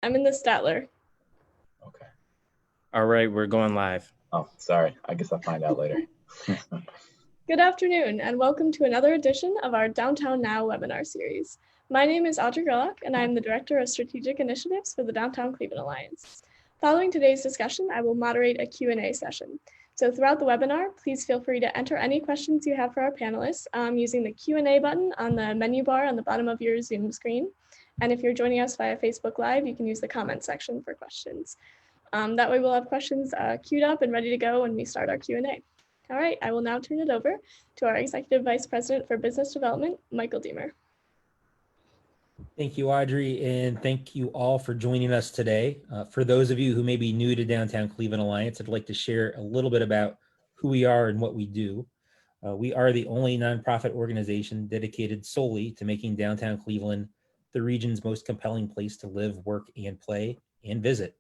I'm in the Statler. Okay. All right, we're going live. Oh, sorry. I guess I'll find out later. Good afternoon, and welcome to another edition of our Downtown Now webinar series. My name is Audrey Gerlach, and I am the Director of Strategic Initiatives for the Downtown Cleveland Alliance. Following today's discussion, I will moderate a Q&A session. So throughout the webinar, please feel free to enter any questions you have for our panelists using the Q&A button on the menu bar on the bottom of your Zoom screen. And if you're joining us via Facebook Live, you can use the comment section for questions. That way we'll have questions queued up and ready to go when we start our Q&A. All right, I will now turn it over to our Executive Vice President for Business Development, Michael Deemer. Thank you, Audrey, and thank you all for joining us today. For those of you who may be new to Downtown Cleveland Alliance, I'd like to share a little bit about who we are and what we do. We are the only nonprofit organization dedicated solely to making downtown Cleveland the region's most compelling place to live, work, and play, and visit.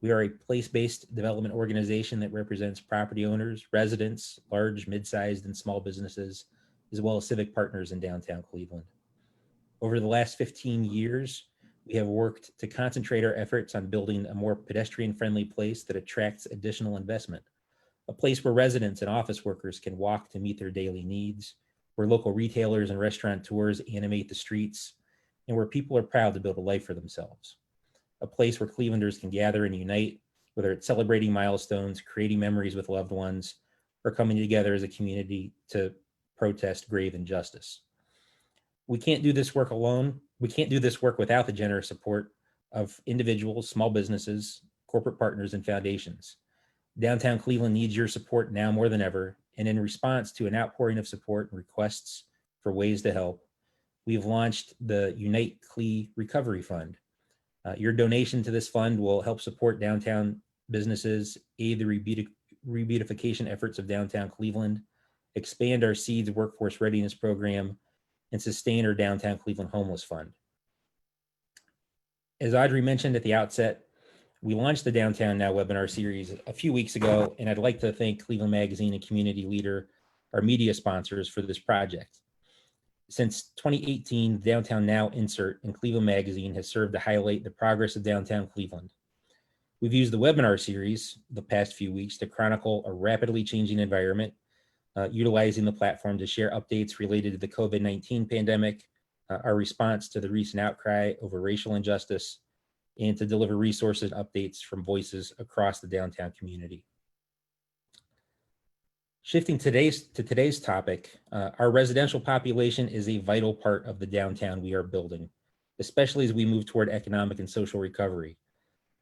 We are a place-based development organization that represents property owners, residents, large, mid-sized, and small businesses, as well as civic partners in downtown Cleveland. Over the last 15 years, we have worked to concentrate our efforts on building a more pedestrian-friendly place that attracts additional investment, a place where residents and office workers can walk to meet their daily needs, where local retailers and restaurateurs animate the streets, and where people are proud to build a life for themselves. A place where Clevelanders can gather and unite, whether it's celebrating milestones, creating memories with loved ones, or coming together as a community to protest grave injustice. We can't do this work alone. We can't do this work without the generous support of individuals, small businesses, corporate partners, and foundations. Downtown Cleveland needs your support now more than ever, and in response to an outpouring of support and requests for ways to help, we've launched the Unite Cle Recovery Fund. Your donation to this fund will help support downtown businesses, aid the rebeautification efforts of downtown Cleveland, expand our SEEDS workforce readiness program, and sustain our downtown Cleveland homeless fund. As Audrey mentioned at the outset, we launched the Downtown Now webinar series a few weeks ago, and I'd like to thank Cleveland Magazine and Community Leader, our media sponsors, for this project. Since 2018, Downtown Now insert in Cleveland Magazine has served to highlight the progress of downtown Cleveland. We've used the webinar series the past few weeks to chronicle a rapidly changing environment, utilizing the platform to share updates related to the COVID-19 pandemic, our response to the recent outcry over racial injustice, and to deliver resources and updates from voices across the downtown community. Shifting to today's topic, our residential population is a vital part of the downtown we are building, especially as we move toward economic and social recovery.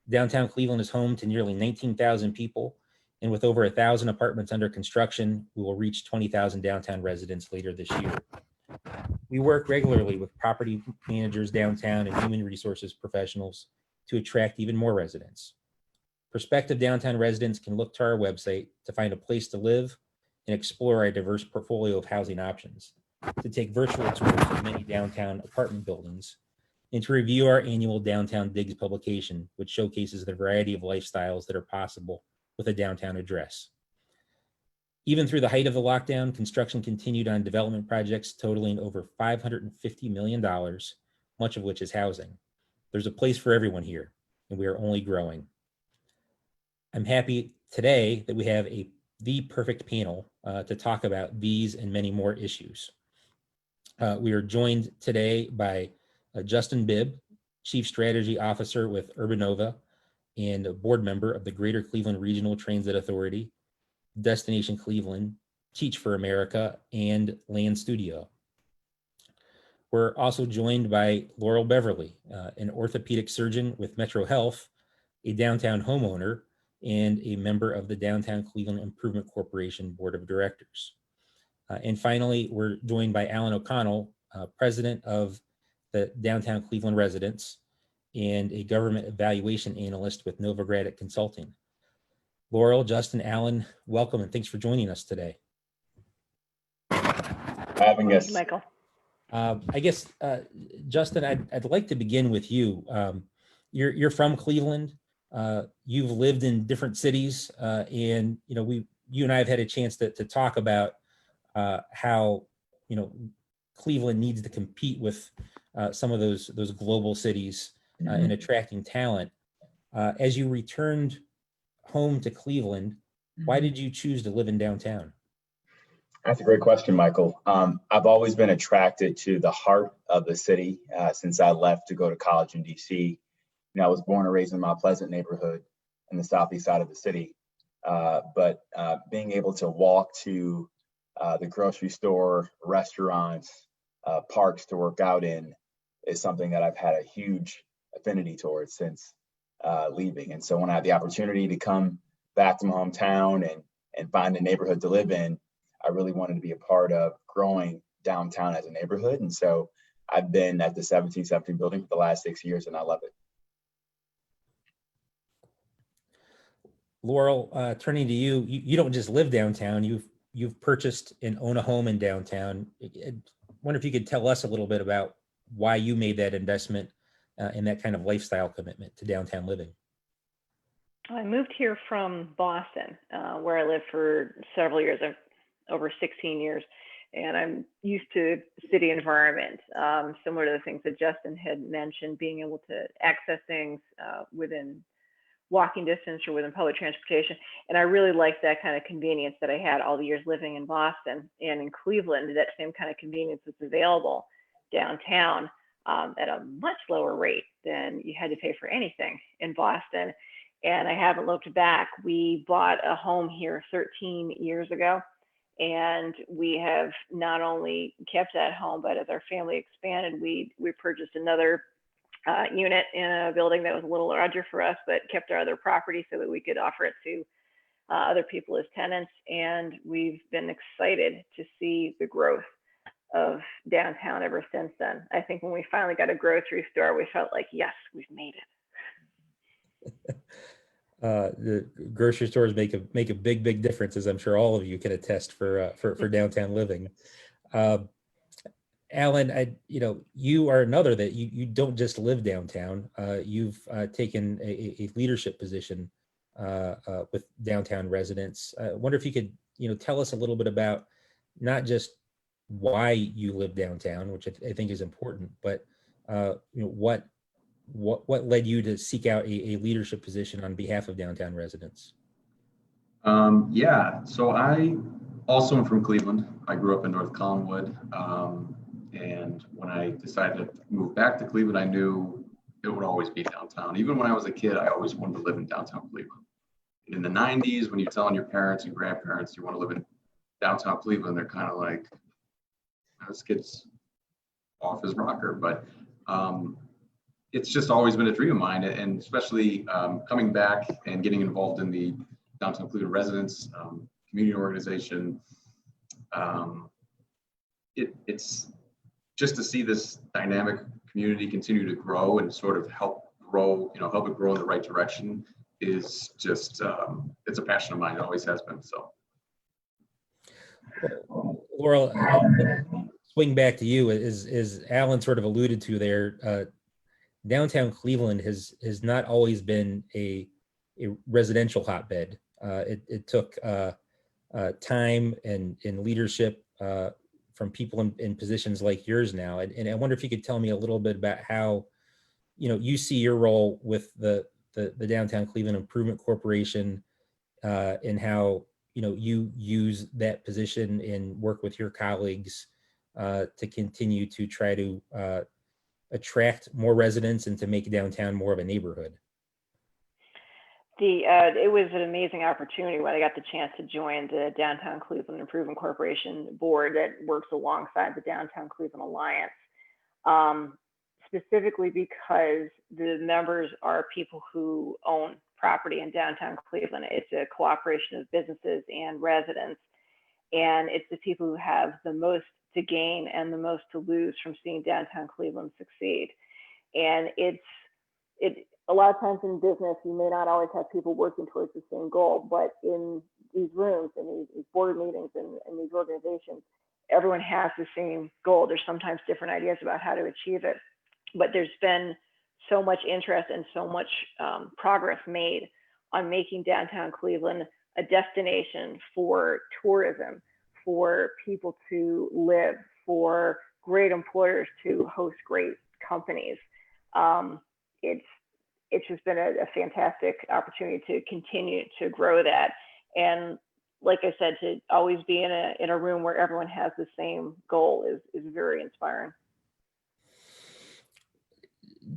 Downtown Cleveland is home to nearly 19,000 people, and with over 1,000 apartments under construction, we will reach 20,000 downtown residents later this year. We work regularly with property managers downtown and human resources professionals to attract even more residents. Prospective downtown residents can look to our website to find a place to live and explore our diverse portfolio of housing options, to take virtual tours of many downtown apartment buildings, and to review our annual Downtown Digs publication, which showcases the variety of lifestyles that are possible with a downtown address. Even through the height of the lockdown, construction continued on development projects totaling over $550 million, much of which is housing. There's a place for everyone here, and we are only growing. I'm happy today that we have the perfect panel to talk about these and many more issues. We are joined today by Justin Bibb, Chief Strategy Officer with Urbanova and a board member of the Greater Cleveland Regional Transit Authority, Destination Cleveland, Teach for America, and Land Studio. We're also joined by Laurel Beverly, an orthopedic surgeon with Metro Health, a downtown homeowner, and a member of the Downtown Cleveland Improvement Corporation Board of Directors. And finally, we're joined by Alan O'Connell, president of the Downtown Cleveland Residents and a government evaluation analyst with Novogratz Consulting. Laurel, Justin, Alan, welcome and thanks for joining us today. Having us. Michael. I guess, Justin, I'd like to begin with you. You're from Cleveland. You've lived in different cities, and you and I have had a chance to talk about how Cleveland needs to compete with some of those global cities in attracting talent. As you returned home to Cleveland, why did you choose to live in downtown? That's a great question, Michael. I've always been attracted to the heart of the city since I left to go to college in DC. I was born and raised in Mount Pleasant neighborhood in the southeast side of the city. But being able to walk to the grocery store, restaurants, parks to work out in is something that I've had a huge affinity towards since leaving. And so when I had the opportunity to come back to my hometown and find a neighborhood to live in, I really wanted to be a part of growing downtown as a neighborhood. And so I've been at the 1717 building for the last 6 years, and I love it. Laurel, turning to you, you don't just live downtown. You've purchased and own a home in downtown. I wonder if you could tell us a little bit about why you made that investment and that kind of lifestyle commitment to downtown living. I moved here from Boston, where I lived for several years, over 16 years, and I'm used to city environment, similar to the things that Justin had mentioned, being able to access things within walking distance or within public transportation. And I really liked that kind of convenience that I had all the years living in Boston. And in Cleveland, that same kind of convenience was available downtown at a much lower rate than you had to pay for anything in Boston. And I haven't looked back. We bought a home here 13 years ago, and we have not only kept that home, but as our family expanded, we purchased another unit in a building that was a little larger for us, but kept our other property so that we could offer it to other people as tenants. And we've been excited to see the growth of downtown ever since then. I think when we finally got a grocery store, we felt like, yes, we've made it. The grocery stores make a big difference, as I'm sure all of you can attest for downtown living. Alan, you are another that you don't just live downtown. You've taken a leadership position with downtown residents. I wonder if you could, tell us a little bit about not just why you live downtown, which I think is important, but what led you to seek out a leadership position on behalf of downtown residents? So I also am from Cleveland. I grew up in North Collinwood. And when I decided to move back to Cleveland, I knew it would always be downtown. Even when I was a kid, I always wanted to live in downtown Cleveland. And in the 90s, when you're telling your parents and grandparents you want to live in downtown Cleveland, they're kind of like, this kid's off his rocker. But it's just always been a dream of mine. And especially coming back and getting involved in the downtown Cleveland residents community organization, it's just to see this dynamic community continue to grow and sort of help it grow in the right direction is just, it's a passion of mine. It always has been. So. Laurel, swing back to you. As Alan sort of alluded to there, downtown Cleveland has not always been a residential hotbed. It took time and leadership from people in positions like yours now. And I wonder if you could tell me a little bit about how, you see your role with the Downtown Cleveland Improvement Corporation and how, you use that position and work with your colleagues to continue to try to attract more residents and to make downtown more of a neighborhood. It was an amazing opportunity when I got the chance to join the Downtown Cleveland Improvement Corporation board that works alongside the Downtown Cleveland Alliance, specifically because the members are people who own property in downtown Cleveland. It's a cooperation of businesses and residents, and it's the people who have the most to gain and the most to lose from seeing downtown Cleveland succeed. And a lot of times in business, you may not always have people working towards the same goal, but in these rooms and these board meetings and these organizations, everyone has the same goal. There's sometimes different ideas about how to achieve it, but there's been so much interest and so much progress made on making downtown Cleveland a destination for tourism, for people to live, for great employers to host great companies. it's just been a fantastic opportunity to continue to grow that. And like I said, to always be in a room where everyone has the same goal is very inspiring.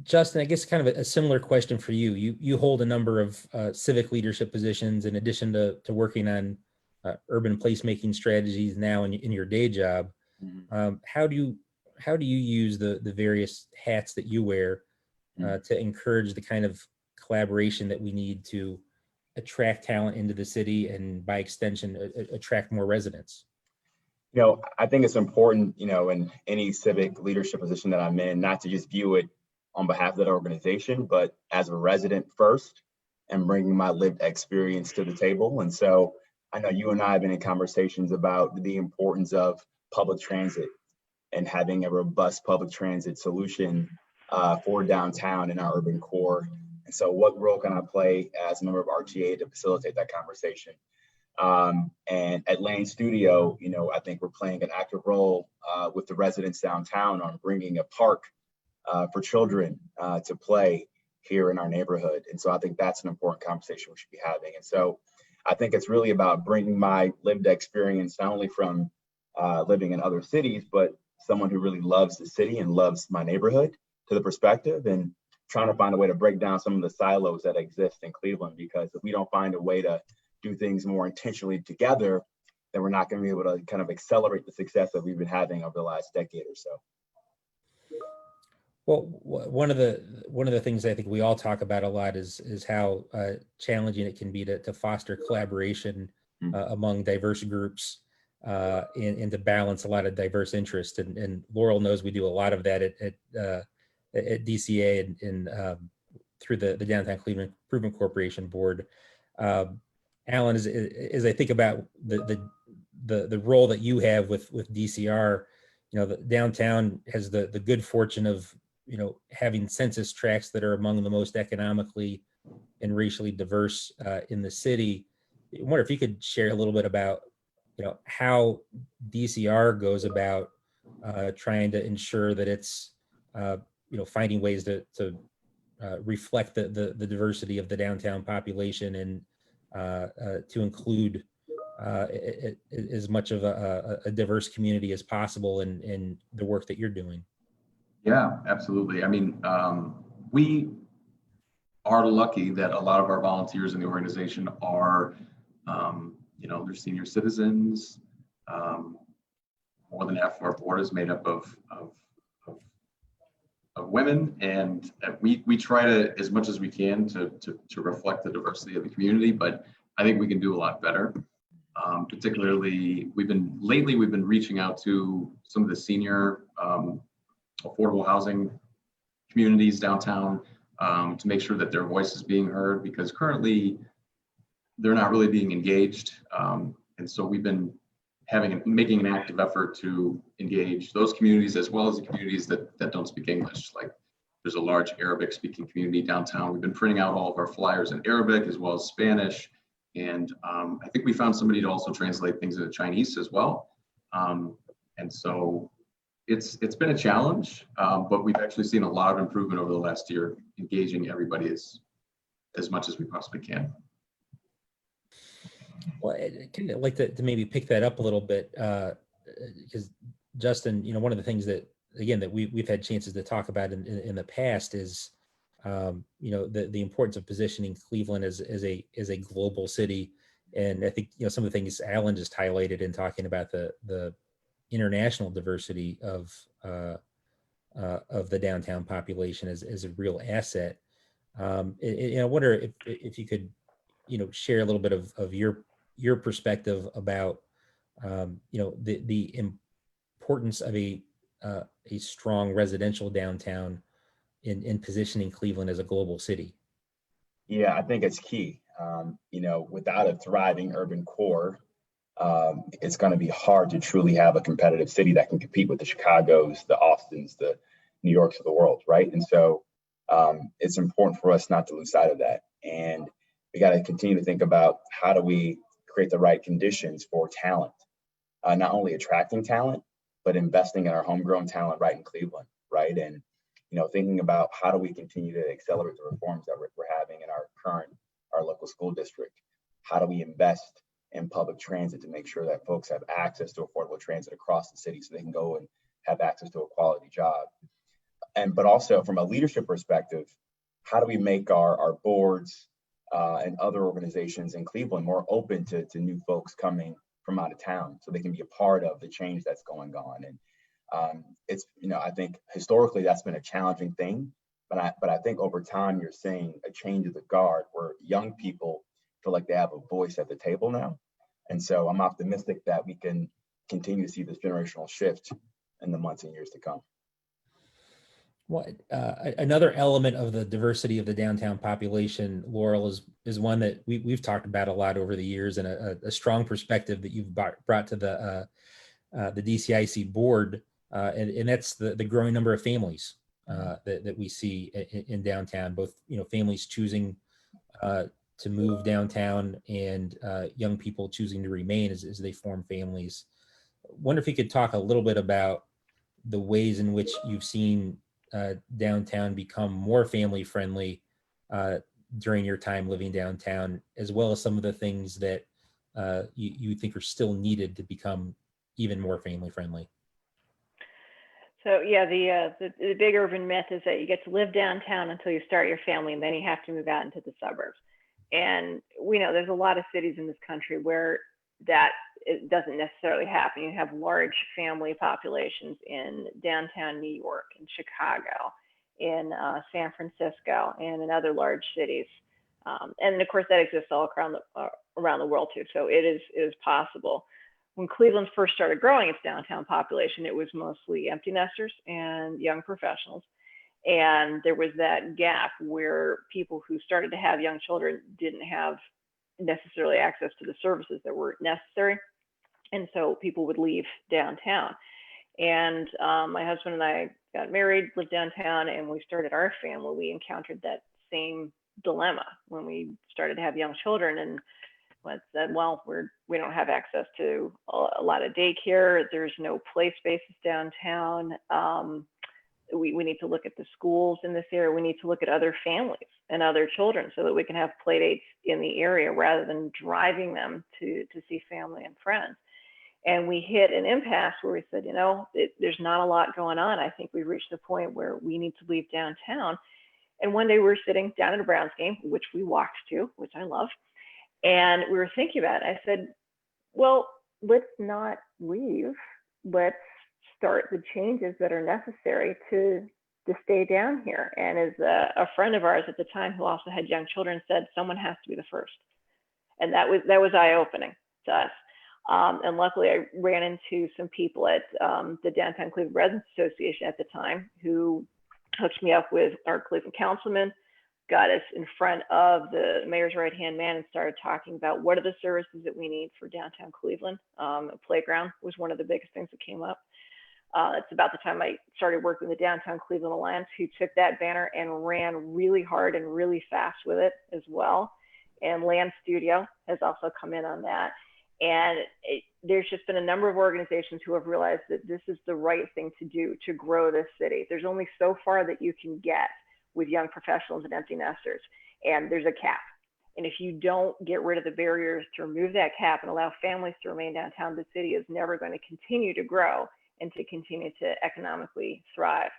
Justin, I guess kind of a similar question for you. You hold a number of civic leadership positions in addition to working on urban placemaking strategies now in your day job. How do you use the various hats that you wear to encourage the kind of collaboration that we need to attract talent into the city and by extension attract more residents? I think it's important, in any civic leadership position that I'm in, not to just view it on behalf of that organization, but as a resident first and bringing my lived experience to the table. And so I know you and I have been in conversations about the importance of public transit and having a robust public transit solution for downtown in our urban core. And so what role can I play as a member of RTA to facilitate that conversation? And at Lane Studio, I think we're playing an active role with the residents downtown on bringing a park for children to play here in our neighborhood. And so I think that's an important conversation we should be having. And so I think it's really about bringing my lived experience, not only from living in other cities, but someone who really loves the city and loves my neighborhood to the perspective, and trying to find a way to break down some of the silos that exist in Cleveland. Because if we don't find a way to do things more intentionally together, then we're not going to be able to kind of accelerate the success that we've been having over the last decade or so. Well, one of the things I think we all talk about a lot is how challenging it can be to foster collaboration among diverse groups and to balance a lot of diverse interests. And Laurel knows we do a lot of that at DCA and through the Downtown Cleveland Improvement Corporation Board. Alan, as I think about the role that you have with DCR, the downtown has the good fortune of having census tracts that are among the most economically and racially diverse in the city. I wonder if you could share a little bit about how DCR goes about trying to ensure that it's finding ways to reflect the diversity of the downtown population and to include as much of a diverse community as possible in the work that you're doing. Yeah, absolutely. I mean, we are lucky that a lot of our volunteers in the organization are, they're senior citizens. More than half of our board is made up of women, and we try to, as much as we can, to reflect the diversity of the community. But I think we can do a lot better. Particularly, we've been reaching out to some of the senior affordable housing communities downtown to make sure that their voice is being heard, because currently they're not really being engaged. And so we've been making an active effort to engage those communities as well as the communities that don't speak English. Like, there's a large Arabic speaking community downtown. We've been printing out all of our flyers in Arabic as well as Spanish. And I think we found somebody to also translate things into Chinese as well. And so it's been a challenge, but we've actually seen a lot of improvement over the last year, engaging everybody as much as we possibly can. Well, I'd kind of like to maybe pick that up a little bit, because Justin, one of the things that, again, that we've had chances to talk about in the past is, the importance of positioning Cleveland as a global city. And I think, some of the things Alan just highlighted in talking about the international diversity of the downtown population is a real asset. I wonder if you could, share a little bit of your perspective about, the importance of a strong residential downtown in positioning Cleveland as a global city. Yeah, I think it's key. Without a thriving urban core, it's going to be hard to truly have a competitive city that can compete with the Chicagos, the Austins, the New Yorks of the world, right? And so it's important for us not to lose sight of that. And we got to continue to think about how do we create the right conditions for talent, not only attracting talent, but investing in our homegrown talent right in Cleveland, right? And thinking about how do we continue to accelerate the reforms that we're having in our local school district. How do we invest in public transit to make sure that folks have access to affordable transit across the city so they can go and have access to a quality job? But also from a leadership perspective, how do we make our boards and other organizations in Cleveland more open to new folks coming from out of town so they can be a part of the change that's going on? And it's, I think historically that's been a challenging thing, but I think over time you're seeing a change of the guard where young people feel like they have a voice at the table now. And so I'm optimistic that we can continue to see this generational shift in the months and years to come. Well, another element of the diversity of the downtown population, Laurel, is one that we've talked about a lot over the years, and a strong perspective that you've brought to the DCIC board, and that's the growing number of families that we see in downtown, both families choosing to move downtown and young people choosing to remain as they form families. I wonder if you could talk a little bit about the ways in which you've seen downtown become more family friendly during your time living downtown, as well as some of the things that you think are still needed to become even more family friendly. So yeah, the big urban myth is that you get to live downtown until you start your family, and then you have to move out into the suburbs. And we know there's a lot of cities in this country where that it doesn't necessarily happen. You have large family populations in downtown New York, in Chicago, in San Francisco, and in other large cities. And of course, that exists all around the world too. So it is possible. When Cleveland first started growing its downtown population, it was mostly empty nesters and young professionals. And there was that gap where people who started to have young children didn't have necessarily access to the services that were necessary. And so people would leave downtown. And my husband and I got married, lived downtown, and we started our family. We encountered that same dilemma when we started to have young children, and said, well, we don't have access to a lot of daycare. There's no play spaces downtown. We need to look at the schools in this area. We need to look at other families and other children so that we can have play dates in the area rather than driving them to see family and friends. And we hit an impasse where we said, there's not a lot going on. I think we've reached the point where we need to leave downtown. And one day we were sitting down at a Browns game, which we walked to, which I love. And we were thinking about it. I said, well, let's not leave. Let's start the changes that are necessary to stay down here. And as a friend of ours at the time who also had young children said, someone has to be the first. And that was eye-opening to us. And luckily I ran into some people at the Downtown Cleveland Residents Association at the time who hooked me up with our Cleveland councilman, got us in front of the mayor's right-hand man and started talking about what are the services that we need for downtown Cleveland. A playground was one of the biggest things that came up. It's about the time I started working with the Downtown Cleveland Alliance, who took that banner and ran really hard and really fast with it as well. And Land Studio has also come in on that. And there's just been a number of organizations who have realized that this is the right thing to do to grow this city. There's only so far that you can get with young professionals and empty nesters, and there's a cap. And if you don't get rid of the barriers to remove that cap and allow families to remain downtown, the city is never going to continue to grow and to continue to economically thrive.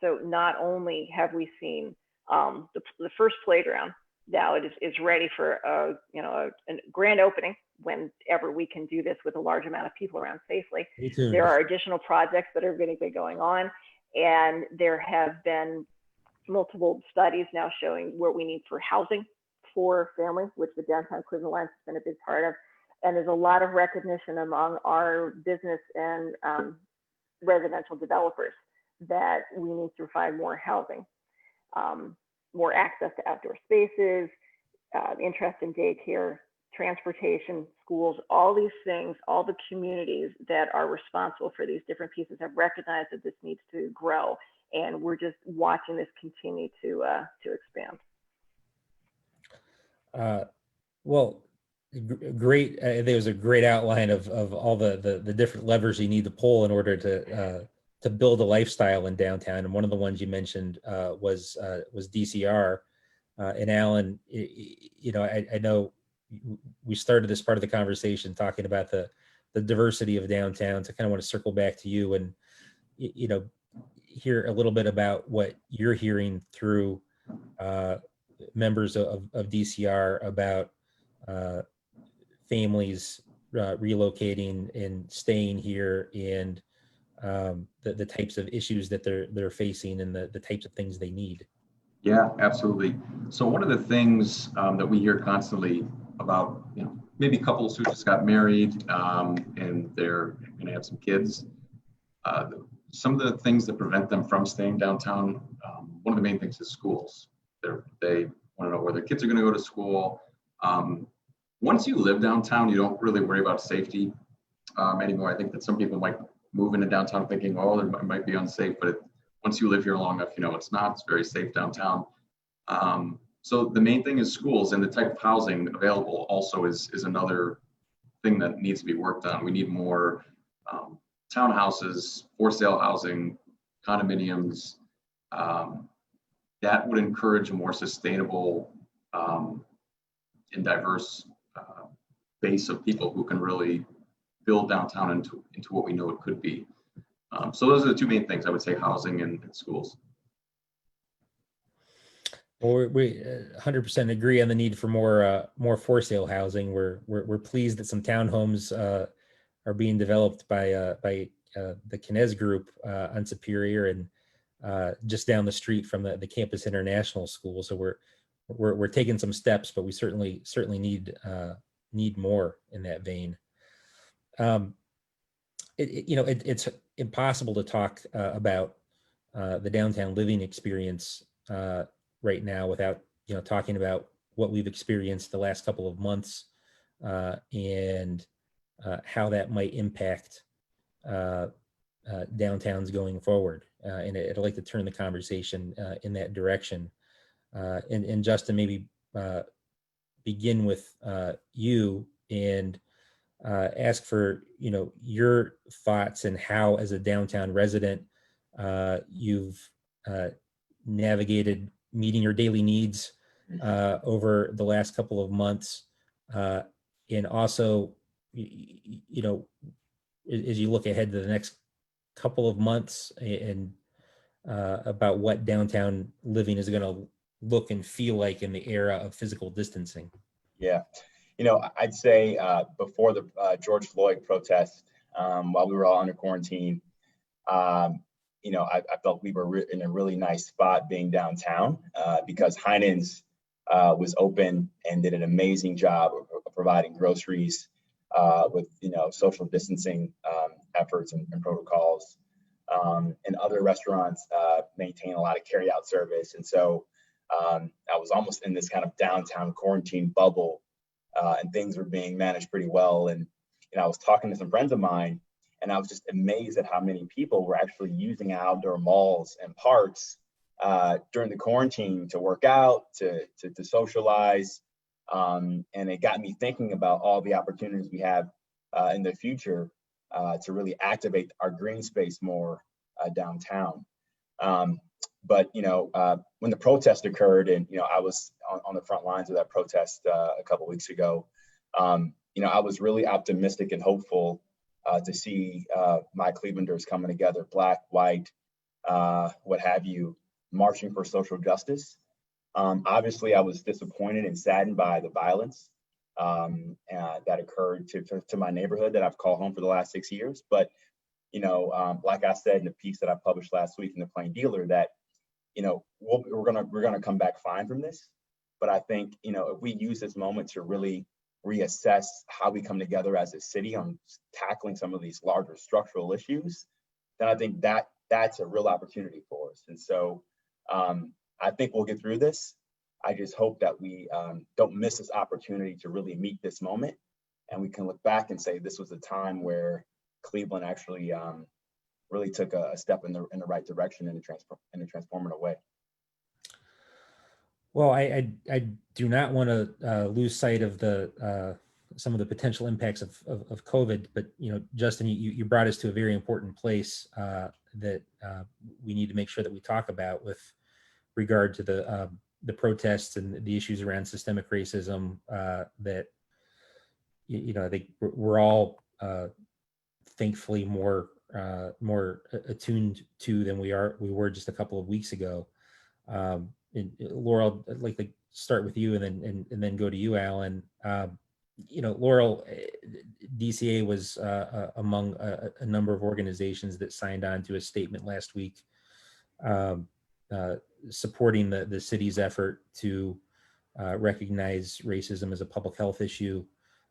So not only have we seen the first playground, now it is ready for a grand opening whenever we can do this with a large amount of people around safely. There are additional projects that are going to be going on, and there have been multiple studies now showing what we need for housing for families, which the Downtown Cleveland Alliance has been a big part of. And there's a lot of recognition among our business and residential developers that we need to provide more housing, more access to outdoor spaces, interest in daycare, transportation, schools, all these things, all the communities that are responsible for these different pieces have recognized that this needs to grow. And we're just watching this continue to expand. Well, great. I think it was a great outline of all the different levers you need to pull in order to to build a lifestyle in downtown. And one of the ones you mentioned was DCR. And Alan, I know we started this part of the conversation talking about the diversity of downtown. So I kind of want to circle back to you and, hear a little bit about what you're hearing through members of DCR about families relocating and staying here, and the types of issues that they're facing, and the types of things they need. Yeah, absolutely. So one of the things that we hear constantly about, maybe couples who just got married and they're going to have some kids, some of the things that prevent them from staying downtown, one of the main things is schools. They want to know where their kids are going to go to school. Once you live downtown, you don't really worry about safety anymore. I think that some people might move into downtown thinking, oh, it might be unsafe, but once you live here long enough, it's not. It's very safe downtown. So the main thing is schools, and the type of housing available also is another thing that needs to be worked on. We need more townhouses, for sale housing, condominiums. That would encourage a more sustainable and diverse base of people who can really build downtown into what we know it could be. So those are the two main things I would say: housing and schools. Well, we 100% agree on the need for more for sale housing. We're pleased that some townhomes are being developed by the Kinez Group on Superior, and just down the street from the Campus International School. So we're taking some steps, but we certainly need more in that vein. It's impossible to talk about the downtown living experience right now without talking about what we've experienced the last couple of months and how that might impact downtowns going forward. And I'd like to turn the conversation in that direction. And Justin, maybe begin with you and ask for your thoughts and how, as a downtown resident, you've navigated meeting your daily needs over the last couple of months, and also, as you look ahead to the next couple of months, and about what downtown living is going to look and feel like in the era of physical distancing. Yeah. I'd say before the George Floyd protest, while we were all under quarantine, I felt we were in a really nice spot being downtown because Heinen's was open and did an amazing job of providing groceries with, social distancing efforts and protocols. And other restaurants maintain a lot of carryout service. And so I was almost in this kind of downtown quarantine bubble. And things were being managed pretty well. And I was talking to some friends of mine, and I was just amazed at how many people were actually using outdoor malls and parks during the quarantine to work out, to socialize. And it got me thinking about all the opportunities we have in the future to really activate our green space more downtown. But when the protest occurred, and I was on the front lines of that protest a couple weeks ago, I was really optimistic and hopeful to see my Clevelanders coming together, Black, white, what have you, marching for social justice. Obviously, I was disappointed and saddened by the violence that occurred to my neighborhood that I've called home for the last 6 years. But like I said in the piece that I published last week in the Plain Dealer, that we're gonna come back fine from this. But I think if we use this moment to really reassess how we come together as a city on tackling some of these larger structural issues, then I think that's a real opportunity for us. And so I think we'll get through this. I just hope that we don't miss this opportunity to really meet this moment, and we can look back and say this was a time where Cleveland actually really took a step in the right direction in a transformative way. Well, I do not want to lose sight of some of the potential impacts of COVID, but Justin, you brought us to a very important place that we need to make sure that we talk about with regard to the protests and the issues around systemic racism that I think we're all thankfully more attuned to than we were just a couple of weeks ago. And Laurel, I'd like to start with you and then go to you, Alan. Laurel, DCA was among a number of organizations that signed on to a statement last week supporting the city's effort to recognize racism as a public health issue.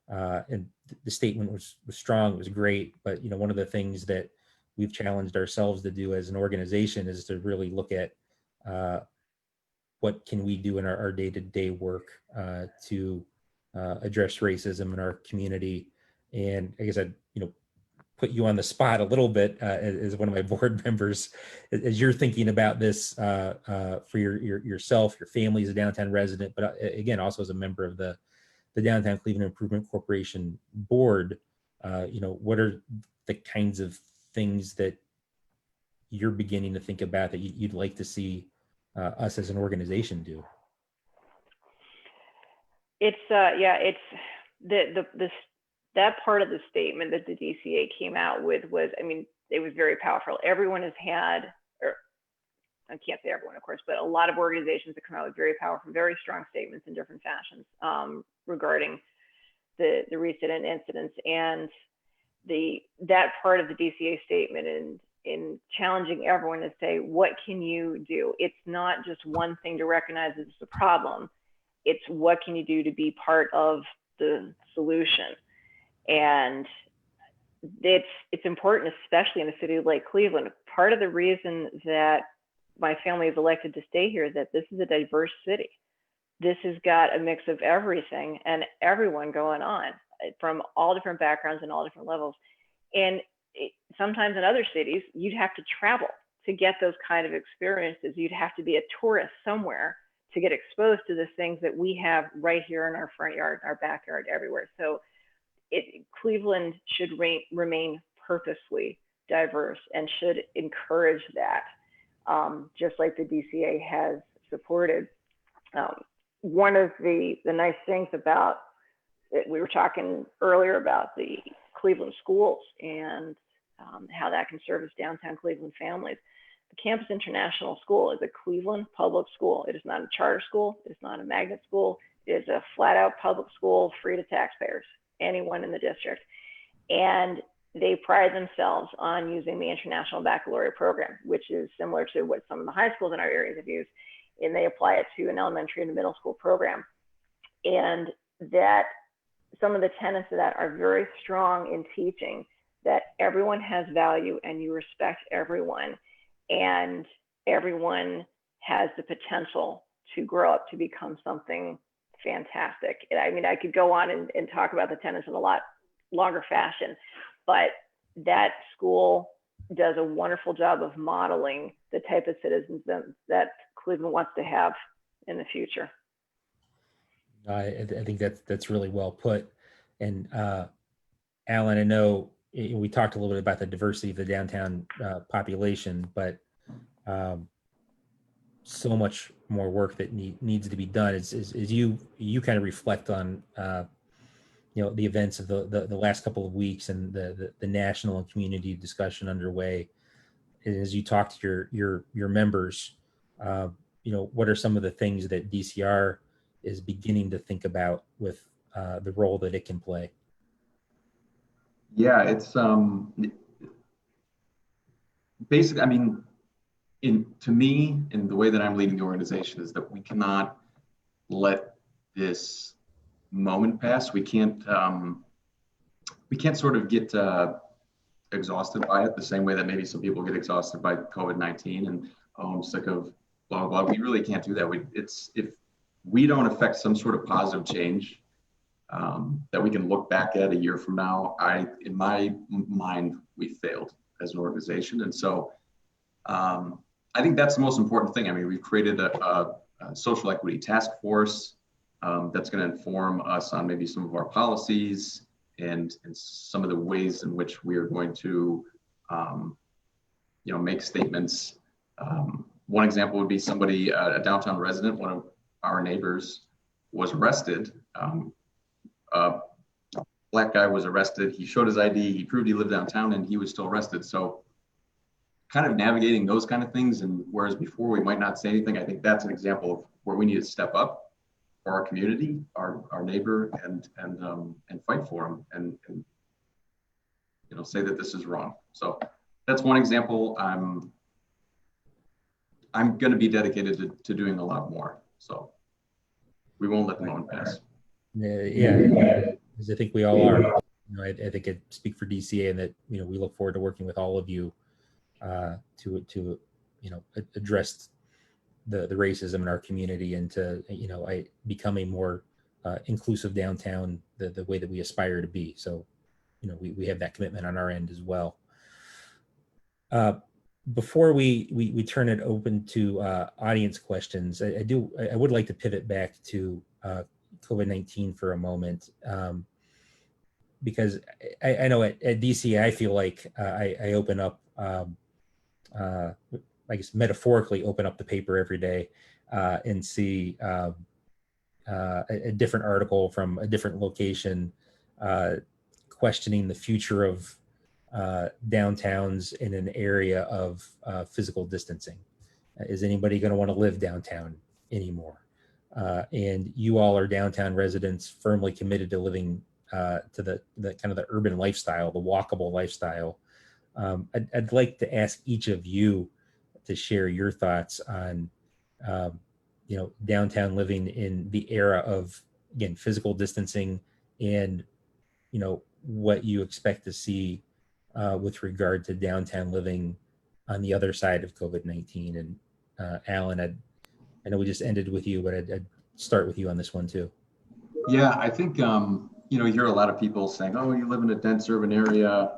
And the statement was strong, it was great, but one of the things that we've challenged ourselves to do as an organization is to really look at what can we do in our day-to-day work to address racism in our community. And I guess I'd put you on the spot a little bit as one of my board members, as you're thinking about this for yourself, your family as a downtown resident, but again, also as a member of the Downtown Cleveland Improvement Corporation board. What are the kinds of things that you're beginning to think about that you'd like to see us as an organization do? It's that part of the statement that the DCA came out with was, it was very powerful. Everyone has had, or I can't say everyone, of course, but a lot of organizations that come out with very powerful, very strong statements in different fashions regarding the recent incidents, and that part of the DCA statement in challenging everyone to say, what can you do? It's not just one thing to recognize it's a problem. It's what can you do to be part of the solution? And it's important, especially in a city like Cleveland. Part of the reason that my family is elected to stay here is that this is a diverse city. This has got a mix of everything and everyone going on from all different backgrounds and all different levels. And sometimes in other cities, you'd have to travel to get those kind of experiences. You'd have to be a tourist somewhere to get exposed to the things that we have right here in our front yard, our backyard, everywhere. So Cleveland should remain purposely diverse and should encourage that, just like the DCA has supported. One of the nice things about it, we were talking earlier about the Cleveland schools and how that can service downtown Cleveland families. The Campus International School is a Cleveland public school. It is not a charter school. It is not a magnet school. It is a flat out public school, free to taxpayers, anyone in the district. And they pride themselves on using the International Baccalaureate program, which is similar to what some of the high schools in our areas have used, and they apply it to an elementary and a middle school program. And that some of the tenets of that are very strong in teaching that everyone has value and you respect everyone, and everyone has the potential to grow up to become something fantastic. I could go on and talk about the tenets in a lot longer fashion, but that school does a wonderful job of modeling the type of citizens that Cleveland wants to have in the future. I think that's really well put. And Alan, I know we talked a little bit about the diversity of the downtown population, but so much more work that needs to be done. As you kind of reflect on the events of the last couple of weeks and the national and community discussion underway, and as you talk to your members, what are some of the things that DCR is beginning to think about with the role that it can play? Yeah, it's basically, to me, in the way that I'm leading the organization, is that we cannot let this moment pass. We can't sort of get exhausted by it the same way that maybe some people get exhausted by COVID-19 and I'm sick of blah, blah, blah. We really can't do that. If we don't affect some sort of positive change that we can look back at a year from now, in my mind, we failed as an organization. And so I think that's the most important thing. We've created a social equity task force. That's going to inform us on maybe some of our policies and some of the ways in which we are going to, make statements. One example would be somebody, a downtown resident, one of our neighbors was arrested. A black guy was arrested. He showed his ID, he proved he lived downtown, and he was still arrested. So kind of navigating those kind of things, and whereas before we might not say anything, I think that's an example of where we need to step up for our community, our neighbor, and fight for him, and say that this is wrong. So that's one example. I'm going to be dedicated to doing a lot more. So we won't let the moment pass. Yeah, as I think we all are. I think I speak for DCA, and that we look forward to working with all of you to address the racism in our community, and to become a more inclusive downtown the way that we aspire to be. So we have that commitment on our end as well. Before we turn it open to audience questions, I would like to pivot back to COVID-19 for a moment, because I know at DC I feel like I open up, I guess metaphorically open up the paper every day and see a different article from a different location questioning the future of downtowns in an area of physical distancing. Is anybody going to want to live downtown anymore? And you all are downtown residents firmly committed to living to the kind of the urban lifestyle, the walkable lifestyle. I'd like to ask each of you to share your thoughts on downtown living in the era of, again, physical distancing, and what you expect to see with regard to downtown living on the other side of COVID-19. And Alan, I know we just ended with you, but I'd start with you on this one too. Yeah, I think you hear a lot of people saying, "Oh, you live in a dense urban area.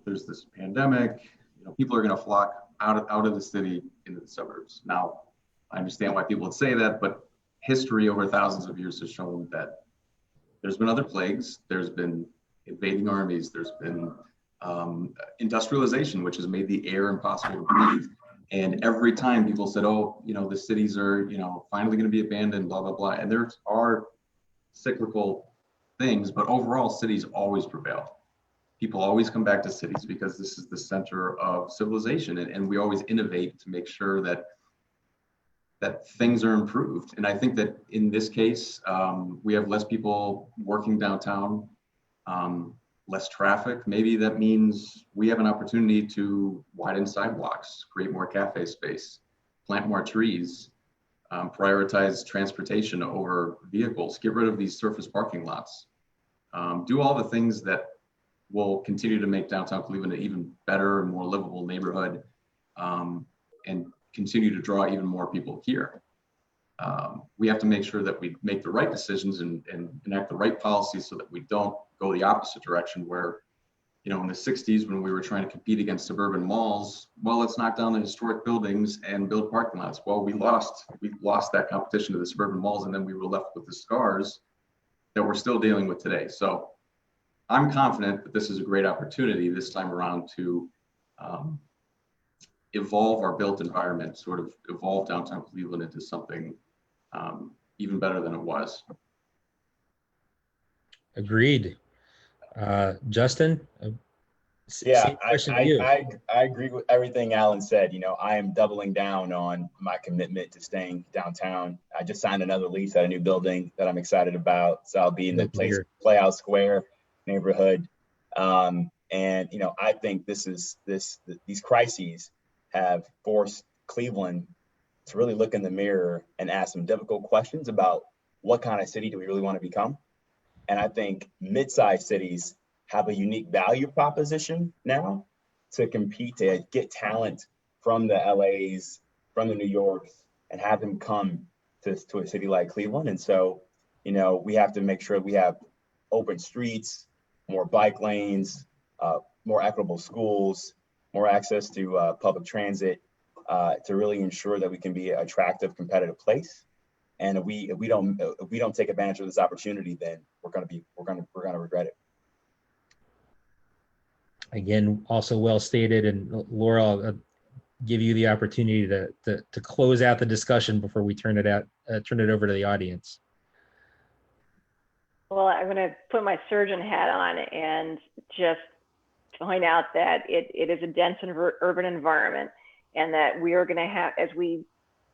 There's this pandemic. People are going to flock out of the city into the suburbs." Now, I understand why people would say that, but history over thousands of years has shown that there's been other plagues. There's been invading armies. There's been industrialization, which has made the air impossible to breathe. And every time people said, "Oh, the cities are, finally going to be abandoned," blah, blah, blah. And there are cyclical things, but overall cities always prevail. People always come back to cities because this is the center of civilization. And we always innovate to make sure that things are improved. And I think that in this case, we have less people working downtown, less traffic. Maybe that means we have an opportunity to widen sidewalks, create more cafe space, plant more trees, prioritize transportation over vehicles, get rid of these surface parking lots, do all the things that will continue to make downtown Cleveland an even better and more livable neighborhood, and continue to draw even more people here. We have to make sure that we make the right decisions and enact the right policies so that we don't go the opposite direction where, in the 60s when we were trying to compete against suburban malls, well, let's knock down the historic buildings and build parking lots. Well, we lost that competition to the suburban malls, and then we were left with the scars that we're still dealing with today. So I'm confident that this is a great opportunity this time around to evolve our built environment, sort of evolve downtown Cleveland into something even better than it was. Agreed. Justin? Yeah, I agree with everything Alan said. I am doubling down on my commitment to staying downtown. I just signed another lease at a new building that I'm excited about. So I'll be in the Playout Square neighborhood. And, I think these crises have forced Cleveland to really look in the mirror and ask some difficult questions about what kind of city do we really want to become. And I think mid-sized cities have a unique value proposition now to compete, to get talent from the LAs, from the New Yorks, and have them come to a city like Cleveland. And so, we have to make sure we have open streets, more bike lanes, more equitable schools, more access to public transit, to really ensure that we can be an attractive, competitive place. And if we don't take advantage of this opportunity, then we're gonna regret it. Again, also well stated. And Laurel, I'll give you the opportunity to close out the discussion before we turn it over to the audience. Well, I'm going to put my surgeon hat on and just point out that it is a dense and urban environment, and that we are going to have, as we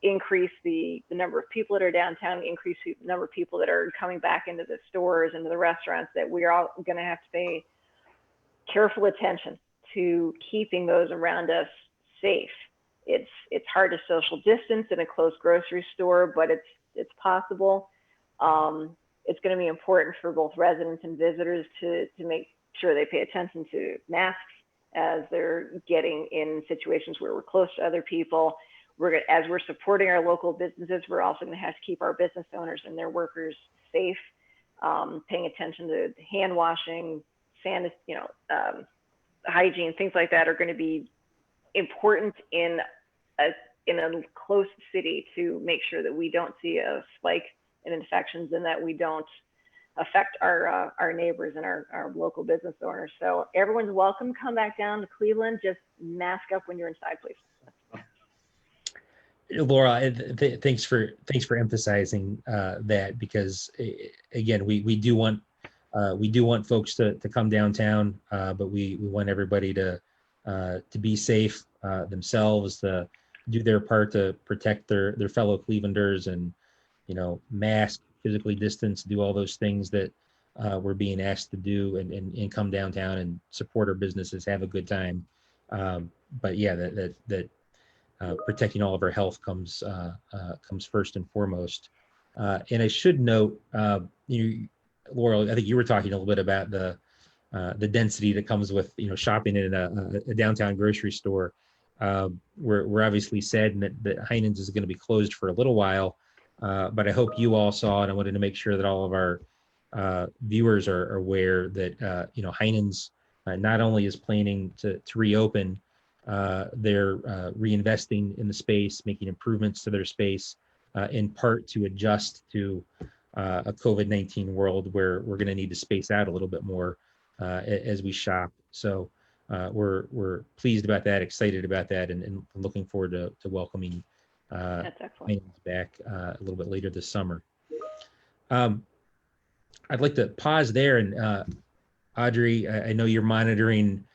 increase the number of people that are downtown, increase the number of people that are coming back into the stores, into the restaurants, that we are all going to have to pay careful attention to keeping those around us safe. It's hard to social distance in a closed grocery store, but it's possible. It's going to be important for both residents and visitors to make sure they pay attention to masks as they're getting in situations where we're close to other people. As we're supporting our local businesses, we're also going to have to keep our business owners and their workers safe, paying attention to hand washing, hygiene, things like that are going to be important in a close city to make sure that we don't see a spike in infections and that we don't affect our neighbors and our local business owners. So everyone's welcome. Come back down to Cleveland. Just mask up when you're inside, please. Laura, thanks for emphasizing that, because again, we do want folks to come downtown, but we want everybody to be safe themselves, to do their part to protect their fellow Clevelanders, and mask, physically distance, do all those things that we're being asked to do, and come downtown and support our businesses, have a good time. But yeah, that protecting all of our health comes first and foremost. And I should note, Laurel, I think you were talking a little bit about the density that comes with shopping in a downtown grocery store. We're obviously sad that Heinen's is going to be closed for a little while, but I hope you all saw, and I wanted to make sure that all of our viewers are aware that Heinen's not only is planning to reopen, they're reinvesting in the space, making improvements to their space, in part to adjust to a COVID-19 world where we're going to need to space out a little bit more as we shop. So we're pleased about that, excited about that, and looking forward to welcoming That's excellent. back a little bit later this summer. I'd like to pause there, and Audrey, I know you're monitoring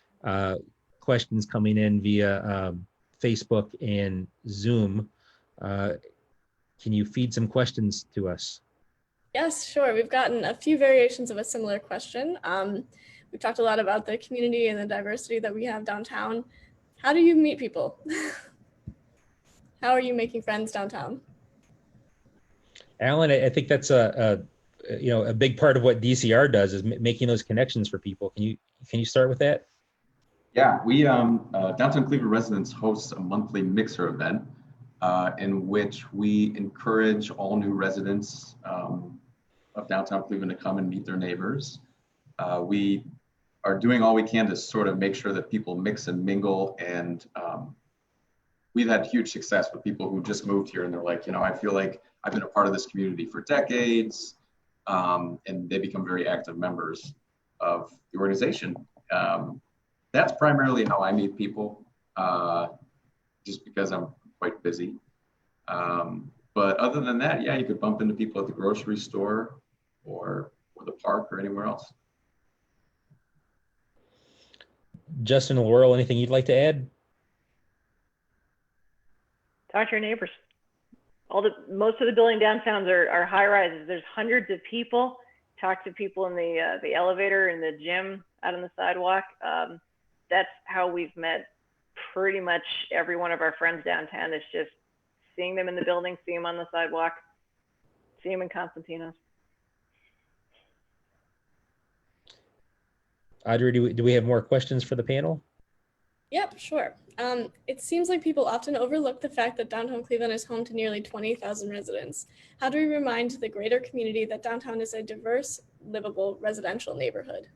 questions coming in via Facebook and Zoom. Can you feed some questions to us? Yes, sure. We've gotten a few variations of a similar question. We've talked a lot about the community and the diversity that we have downtown. How do you meet people? How are you making friends downtown? Alan, I think that's a big part of what DCR does, is making those connections for people. Can you start with that? Yeah, we Downtown Cleveland residents host a monthly mixer event in which we encourage all new residents of downtown Cleveland to come and meet their neighbors. We are doing all we can to sort of make sure that people mix and mingle, and we've had huge success with people who just moved here and they're like, I feel like I've been a part of this community for decades, and they become very active members of the organization. That's primarily how I meet people, just because I'm quite busy. But other than that, yeah, you could bump into people at the grocery store or the park or anywhere else. Justin, Laurel, anything you'd like to add? Talk to your neighbors. Most of the building downtowns are high rises. There's hundreds of people. Talk to people in the elevator, in the gym, out on the sidewalk. That's how we've met pretty much every one of our friends downtown. It's just seeing them in the building, see them on the sidewalk, see them in Constantino's. Audrey, do we have more questions for the panel? Yep, sure. It seems like people often overlook the fact that downtown Cleveland is home to nearly 20,000 residents. How do we remind the greater community that downtown is a diverse, livable residential neighborhood?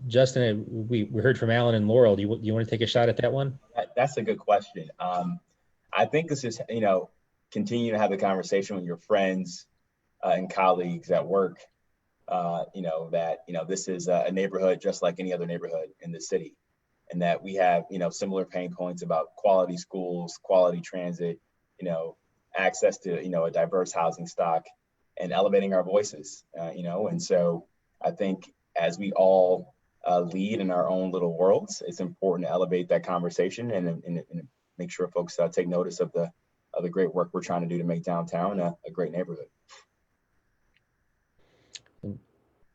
Justin, we heard from Alan and Laurel. Do you want to take a shot at that one? That's a good question. I think it's just, continue to have the conversation with your friends and colleagues at work, that, this is a neighborhood just like any other neighborhood in the city. And that we have, similar pain points about quality schools, quality transit, access to, a diverse housing stock and elevating our voices, and so I think as we all lead in our own little worlds, it's important to elevate that conversation and make sure folks take notice of the great work we're trying to do to make downtown a great neighborhood.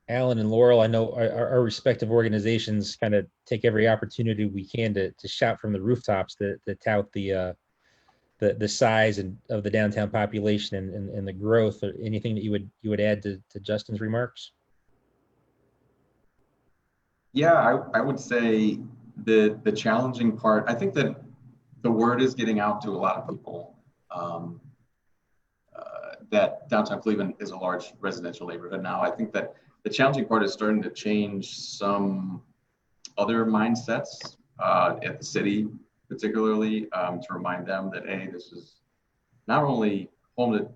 Alan and Laurel, I know our respective organizations kind of take every opportunity we can to shout from the rooftops to tout the size of the downtown population and the growth. Or anything that you would add to Justin's remarks? Yeah, I would say the challenging part, I think that the word is getting out to a lot of people that downtown Cleveland is a large residential neighborhood now. I think that the challenging part is starting to change some other mindsets at the city, particularly to remind them that, hey, this is not only home to,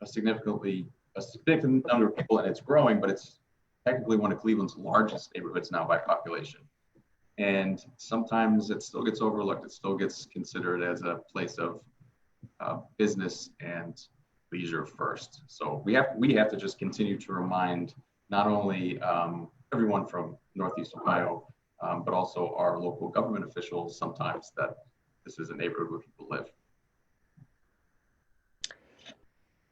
a significant number of people, and it's growing, but it's technically one of Cleveland's largest neighborhoods now by population. And sometimes it still gets overlooked. It still gets considered as a place of business and leisure first. So we have to just continue to remind not only everyone from Northeast Ohio, but also our local government officials sometimes that this is a neighborhood where people live.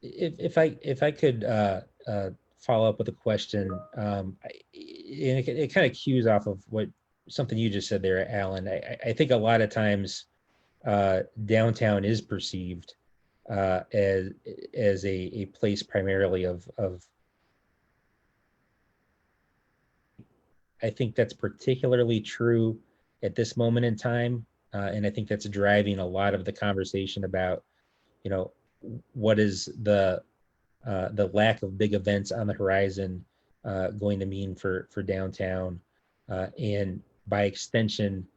If I could follow up with a question, and it kind of cues off of something you just said there, Alan. I think a lot of times downtown is perceived as a place primarily of I think that's particularly true at this moment in time, and I think that's driving a lot of the conversation about, what is the lack of big events on the horizon going to mean for downtown, and by extension,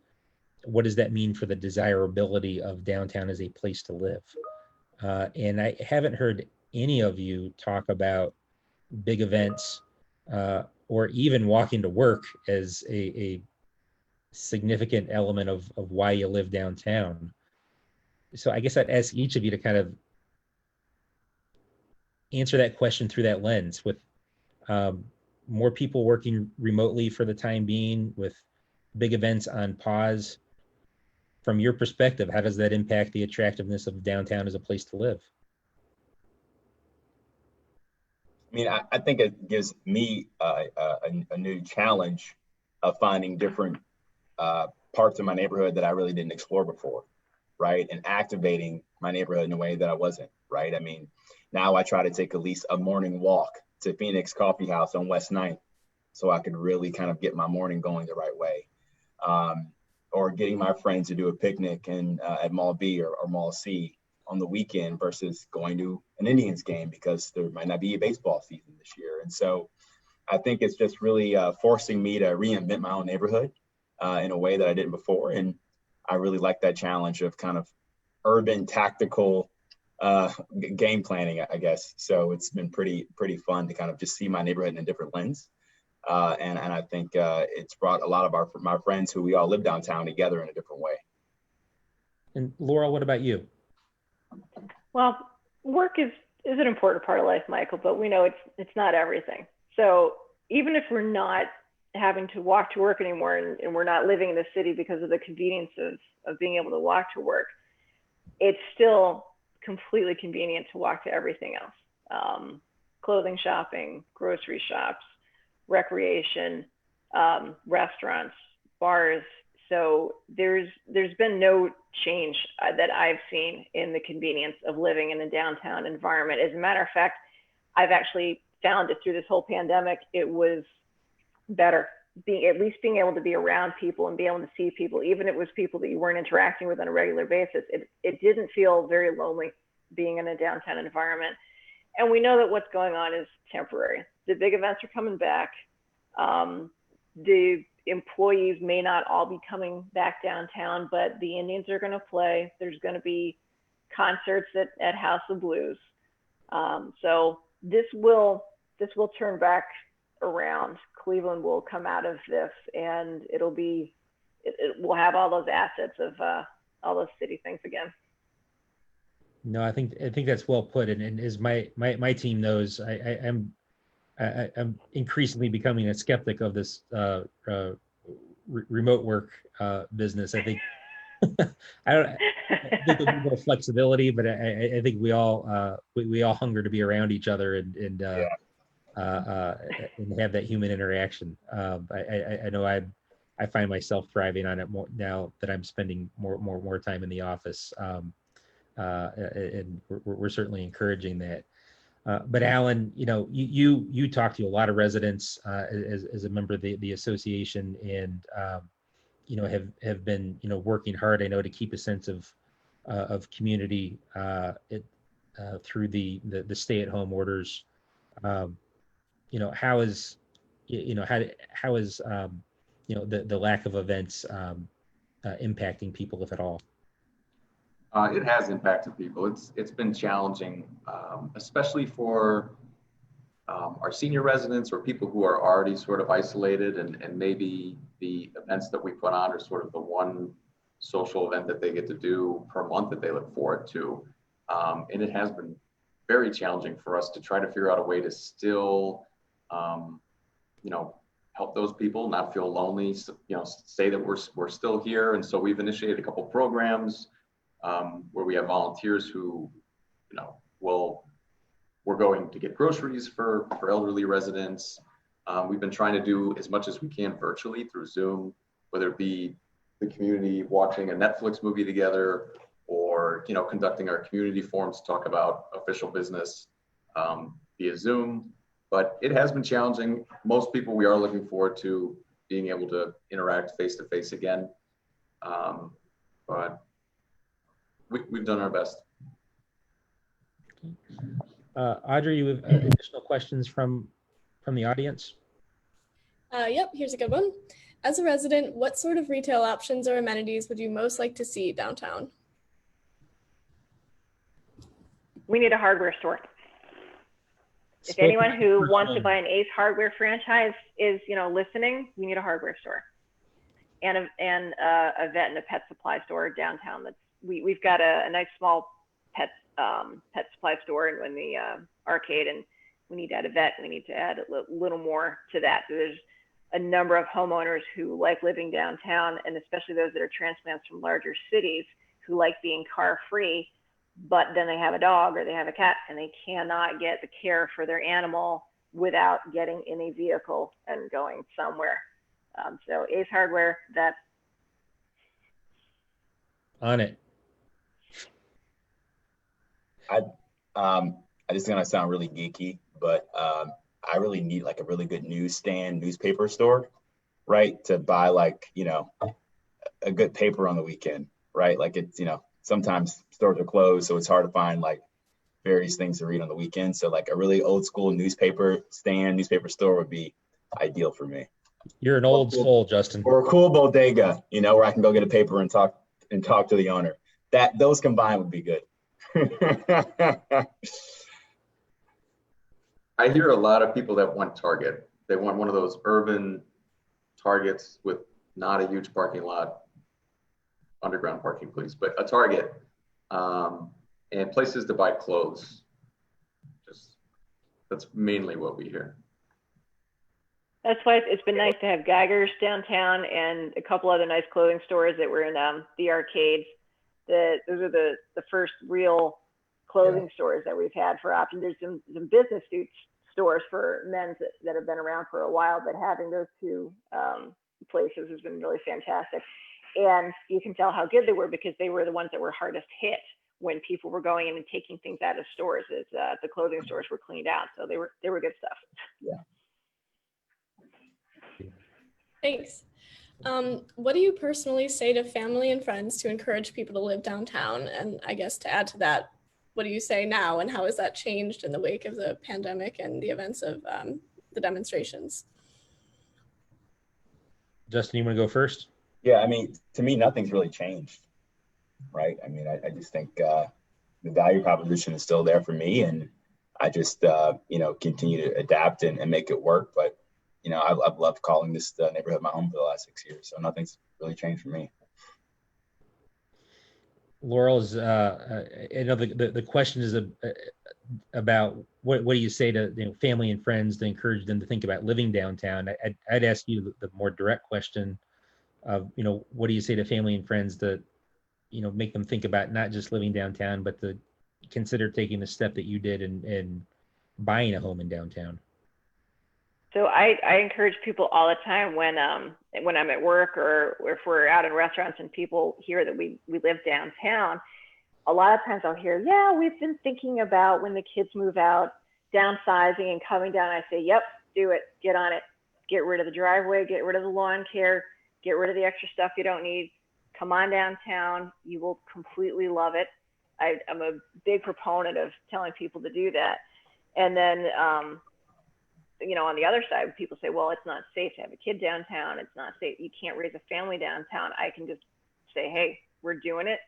what does that mean for the desirability of downtown as a place to live? And I haven't heard any of you talk about big events or even walking to work as a significant element of why you live downtown. So I guess I'd ask each of you to kind of answer that question through that lens, with more people working remotely for the time being, with big events on pause. From your perspective, how does that impact the attractiveness of downtown as a place to live? I mean, I think it gives me a new challenge of finding different parts of my neighborhood that I really didn't explore before, right? And activating my neighborhood in a way that I wasn't, right? I mean, now I try to take at least a morning walk to Phoenix Coffee House on West 9th so I could really kind of get my morning going the right way. Or getting my friends to do a picnic at Mall B or Mall C on the weekend versus going to an Indians game because there might not be a baseball season this year. And so I think it's just really forcing me to reinvent my own neighborhood in a way that I didn't before. And I really like that challenge of kind of urban tactical game planning, I guess. So it's been pretty fun to kind of just see my neighborhood in a different lens. And I think it's brought a lot of my friends who we all live downtown together in a different way. And Laurel, what about you? Well, work is an important part of life, Michael, but we know it's not everything. So even if we're not having to walk to work anymore and we're not living in the city because of the convenience of being able to walk to work, it's still completely convenient to walk to everything else. Clothing shopping, grocery shops, recreation, restaurants, bars. So there's been no change that I've seen in the convenience of living in a downtown environment. As a matter of fact, I've actually found it through this whole pandemic, it was better at least being able to be around people and be able to see people, even if it was people that you weren't interacting with on a regular basis. It didn't feel very lonely being in a downtown environment. And we know that what's going on is temporary. The big events are coming back. The employees may not all be coming back downtown, but the Indians are going to play. There's going to be concerts at House of Blues. So this will turn back around. Cleveland will come out of this, and it will have all those assets of all those city things again. No, I think that's well put, and as my team knows, I'm increasingly becoming a skeptic of this remote work business. I think I think there'll be more flexibility, but I think we all hunger to be around each other and have that human interaction. I know I find myself thriving on it more now that I'm spending more time in the office, and we're certainly encouraging that. But Alan, you talk to a lot of residents as a member of the association, and have been working hard, I know, to keep a sense of community through the stay-at-home orders. How is the lack of events impacting people, if at all? It has impacted people. It's been challenging, especially for our senior residents or people who are already sort of isolated, and maybe the events that we put on are sort of the one social event that they get to do per month that they look forward to. And it has been very challenging for us to try to figure out a way to still, help those people not feel lonely, say that we're still here. And so we've initiated a couple programs where we have volunteers who, we're going to get groceries for elderly residents. We've been trying to do as much as we can virtually through Zoom, whether it be the community watching a Netflix movie together, or conducting our community forums to talk about official business via Zoom. But it has been challenging. Most people, we are looking forward to being able to interact face to face again. But we've done our best. Audrey, you have additional questions from the audience? Yep, here's a good one. As a resident, what sort of retail options or amenities would you most like to see downtown? We need a hardware store. If anyone who wants to buy an Ace Hardware franchise is, listening, we need a hardware store and a vet and a pet supply store downtown. We've got a nice small pet supply store in the arcade, and we need to add a vet. We need to add a little more to that. There's a number of homeowners who like living downtown, and especially those that are transplants from larger cities who like being car free, but then they have a dog or they have a cat and they cannot get the care for their animal without getting in a vehicle and going somewhere. So Ace Hardware, that's on it. This is gonna sound really geeky, but I really need like a really good newspaper store, right? To buy a good paper on the weekend, right? Like it's, sometimes stores are closed, so it's hard to find like various things to read on the weekend. So like a really old school newspaper store would be ideal for me. You're an old soul, Justin. Or a cool bodega, where I can go get a paper and talk to the owner. Those combined would be good. I hear a lot of people that want Target. They want one of those urban Targets with not a huge parking lot, underground parking, please, but a Target, and places to buy clothes. That's mainly what we hear. That's why it's been nice to have Geiger's downtown and a couple other nice clothing stores that were in the arcades. Those are the first real clothing stores that we've had for options. There's some business suits stores for men that have been around for a while, but having those two places has been really fantastic. And you can tell how good they were because they were the ones that were hardest hit when people were going in and taking things out of stores as the clothing stores were cleaned out. So they were good stuff. Yeah. Thanks. What do you personally say to family and friends to encourage people to live downtown? And I guess to add to that, what do you say now, and how has that changed in the wake of the pandemic and the events of the demonstrations? Justin, you want to go first? Yeah, I mean, to me, nothing's really changed, right? I mean, I just think the value proposition is still there for me, and I just continue to adapt and make it work. But I've loved calling this neighborhood my home for the last 6 years, so nothing's really changed for me. Laurel's, the question is about what do you say to family and friends to encourage them to think about living downtown? I'd ask you the more direct question of what do you say to family and friends to make them think about not just living downtown, but to consider taking the step that you did and buying a home in downtown? So I encourage people all the time when I'm at work or if we're out in restaurants and people hear that we live downtown, a lot of times I'll hear, yeah, we've been thinking about when the kids move out, downsizing and coming down. I say, yep, do it, get on it, get rid of the driveway, get rid of the lawn care, get rid of the extra stuff you don't need. Come on downtown, you will completely love it. I'm a big proponent of telling people to do that. And then, on the other side, people say, well, it's not safe to have a kid downtown. It's not safe. You can't raise a family downtown. I can just say, hey, we're doing it.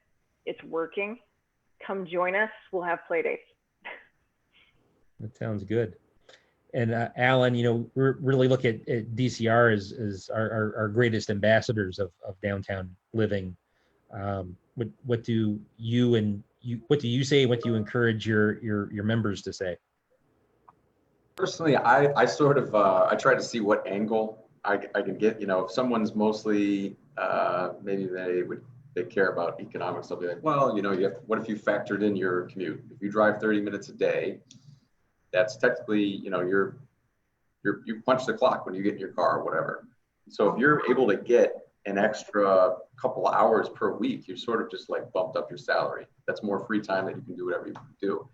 It's working. Come join us. We'll have play dates. That sounds good. And Alan, we really look at DCR as our greatest ambassadors of downtown living. What do you say? What do you encourage your members to say? Personally, I sort of I try to see what angle I can get. If someone's mostly maybe they care about economics, they'll be like, well, what if you factored in your commute? If you drive 30 minutes a day, that's technically you punch the clock when you get in your car or whatever. So if you're able to get an extra couple of hours per week, you sort of just like bumped up your salary. That's more free time that you can do whatever you do.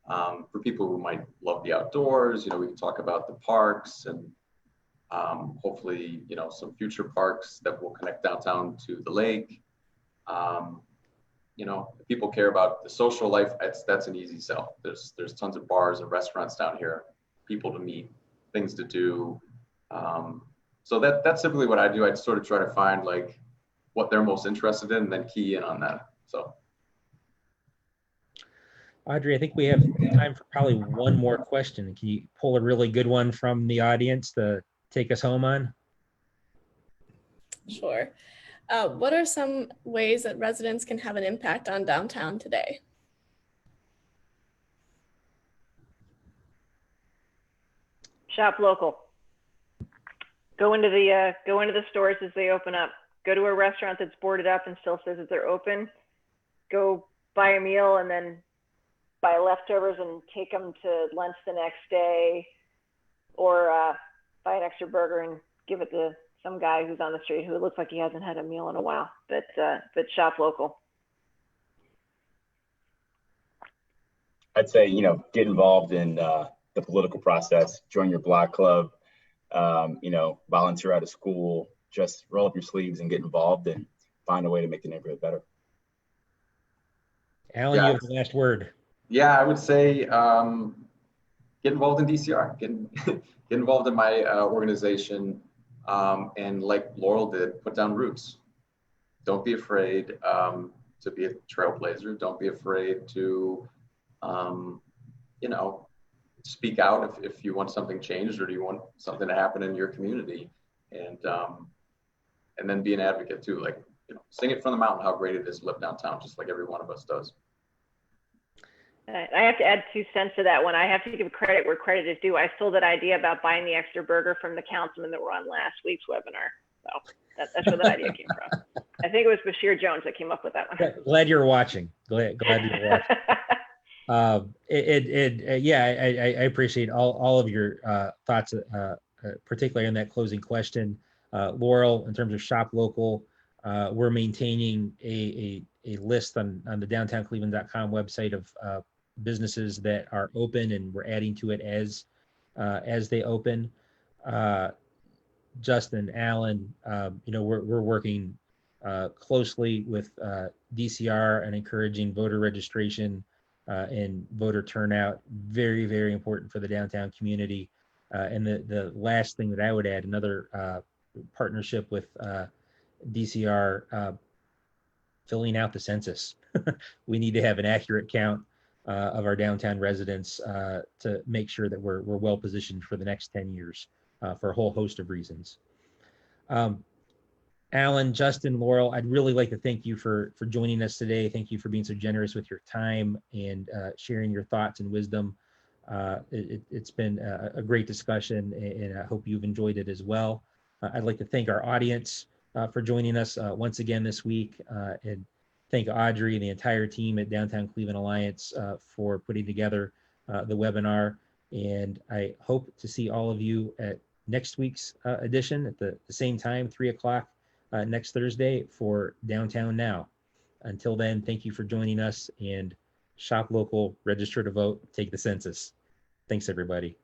For people who might love the outdoors, we can talk about the parks and hopefully, some future parks that will connect downtown to the lake. If people care about the social life, that's an easy sell. There's tons of bars and restaurants down here, people to meet, things to do. So that's typically what I do. I sort of try to find like what they're most interested in and then key in on that. So. Audrey, I think we have time for probably one more question. Can you pull a really good one from the audience to take us home on? Sure. What are some ways that residents can have an impact on downtown today? Shop local. Go into the stores as they open up. Go to a restaurant that's boarded up and still says that they're open. Go buy a meal and then buy leftovers and take them to lunch the next day, or buy an extra burger and give it to some guy who's on the street who looks like he hasn't had a meal in a while. But shop local. I'd say, get involved in the political process, join your block club, volunteer out of school, just roll up your sleeves and get involved and find a way to make the neighborhood better. Alan, you have the last word. Yeah, I would say get involved in DCR, get involved in my organization, and like Laurel did, put down roots. Don't be afraid to be a trailblazer. Don't be afraid to, speak out if you want something changed or do you want something to happen in your community, and then be an advocate too. Like, sing it from the mountain how great it is to live downtown, just like every one of us does. I have to add 2 cents to that one. I have to give credit where credit is due. I stole that idea about buying the extra burger from the councilman that were on last week's webinar. So that's where that idea came from. I think it was Bashir Jones that came up with that one. Glad you're watching. Glad you're watching. I appreciate all of your thoughts, particularly on that closing question. Laurel, in terms of shop local, we're maintaining a list on the downtowncleveland.com website of businesses that are open, and we're adding to it as they open. Justin, Alan, we're working closely with DCR and encouraging voter registration and voter turnout. Very, very important for the downtown community. And the last thing that I would add, another partnership with DCR filling out the census. We need to have an accurate count of our downtown residents to make sure that we're well positioned for the next 10 years for a whole host of reasons. Alan, Justin, Laurel, I'd really like to thank you for joining us today. Thank you for being so generous with your time and sharing your thoughts and wisdom. It's been a great discussion, and I hope you've enjoyed it as well. I'd like to thank our audience for joining us once again this week, and thank Audrey and the entire team at Downtown Cleveland Alliance for putting together the webinar. And I hope to see all of you at next week's edition at the same time, 3 o'clock next Thursday for Downtown Now. Until then, thank you for joining us, and shop local, register to vote, take the census. Thanks, everybody.